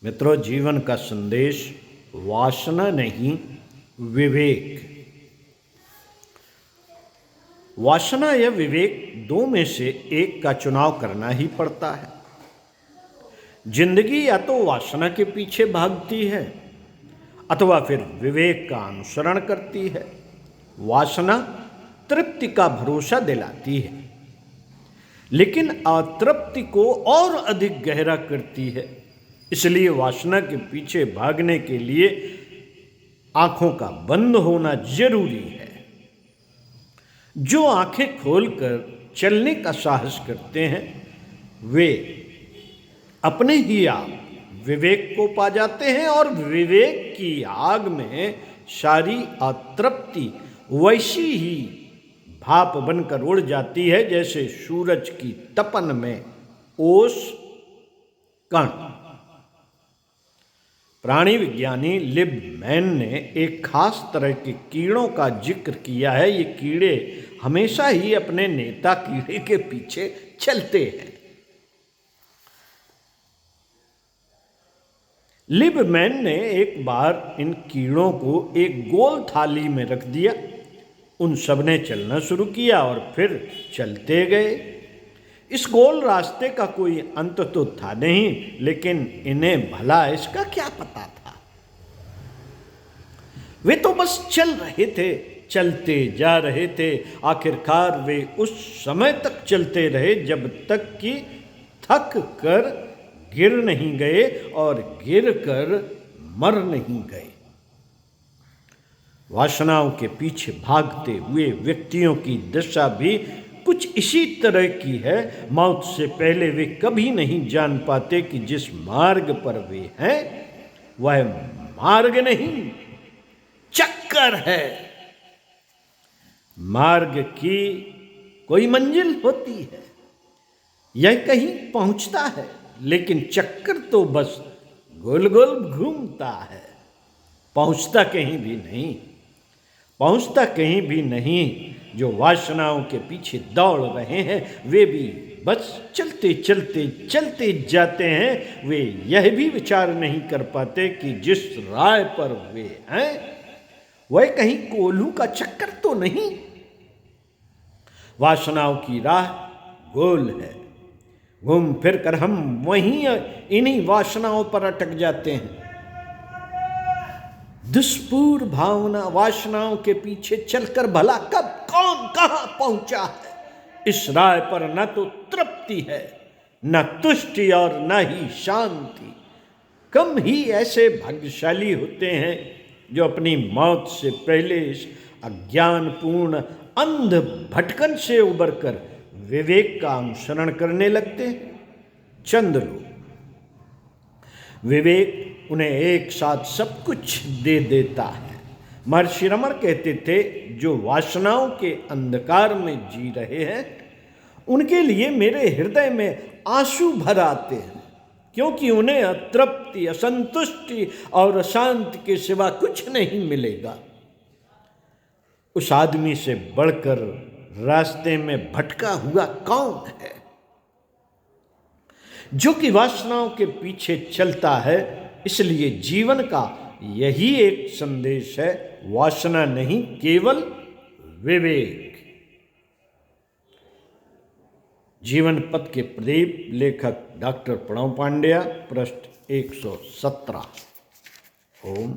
मित्रों, जीवन का संदेश वासना नहीं, विवेक। वासना या विवेक दो में से एक का चुनाव करना ही पड़ता है। जिंदगी या तो वासना के पीछे भागती है अथवा फिर विवेक का अनुसरण करती है। वासना तृप्ति का भरोसा दिलाती है, लेकिन अतृप्ति को और अधिक गहरा करती है। इसलिए वासना के पीछे भागने के लिए आंखों का बंद होना जरूरी है। जो आंखें खोलकर चलने का साहस करते हैं वे अपने ही आप विवेक को पा जाते हैं और विवेक की आग में सारी अतृप्ति वैसी ही भाप बनकर उड़ जाती है जैसे सूरज की तपन में ओस कण। प्राणी विज्ञानी लिबमैन ने एक खास तरह के कीड़ों का जिक्र किया है। ये कीड़े हमेशा ही अपने नेता कीड़े के पीछे चलते हैं। लिबमैन ने एक बार इन कीड़ों को एक गोल थाली में रख दिया। उन सब ने चलना शुरू किया और फिर चलते गए। इस गोल रास्ते का कोई अंत तो था नहीं, लेकिन इन्हें भला इसका क्या पता था। वे तो बस चल रहे थे, चलते जा रहे थे। आखिरकार वे उस समय तक चलते रहे जब तक कि थक कर गिर नहीं गए और गिर कर मर नहीं गए। वासनाओं के पीछे भागते हुए व्यक्तियों की दशा भी कुछ इसी तरह की है। मौत से पहले वे कभी नहीं जान पाते कि जिस मार्ग पर वे हैं वह मार्ग नहीं, चक्कर है। मार्ग की कोई मंजिल होती है, यह कहीं पहुंचता है, लेकिन चक्कर तो बस गोल गोल घूमता है, पहुंचता कहीं भी नहीं। पहुंचता कहीं भी नहीं। जो वासनाओं के पीछे दौड़ रहे हैं वे भी बस चलते चलते चलते जाते हैं। वे यह भी विचार नहीं कर पाते कि जिस राह पर वे हैं वह कहीं कोल्हू का चक्कर तो नहीं। वासनाओं की राह गोल है। घूम फिर कर हम वहीं इन्हीं वासनाओं पर अटक जाते हैं। दुष्पूर भावना वासनाओं के पीछे चलकर भला कब कौन कहां पहुंचा है। इस राह पर न तो तृप्ति है, न तुष्टि और न ही शांति। कम ही ऐसे भाग्यशाली होते हैं जो अपनी मौत से पहले इस अज्ञानपूर्ण अंध भटकन से उबरकर विवेक का अनुसरण करने लगते हैं। चंद लोग, विवेक उन्हें एक साथ सब कुछ दे देता है। महर्षि रमण कहते थे, जो वासनाओं के अंधकार में जी रहे हैं उनके लिए मेरे हृदय में आंसू भर आते हैं, क्योंकि उन्हें अतृप्ति, असंतुष्टि और अशांति के सिवा कुछ नहीं मिलेगा। उस आदमी से बढ़कर रास्ते में भटका हुआ कौन है? जो कि वासनाओं के पीछे चलता है। इसलिए जीवन का यही एक संदेश है, वासना नहीं, केवल विवेक। जीवन पथ के प्रदीप, लेखक डॉक्टर प्रणव पांड्या, पृष्ठ 117। ओम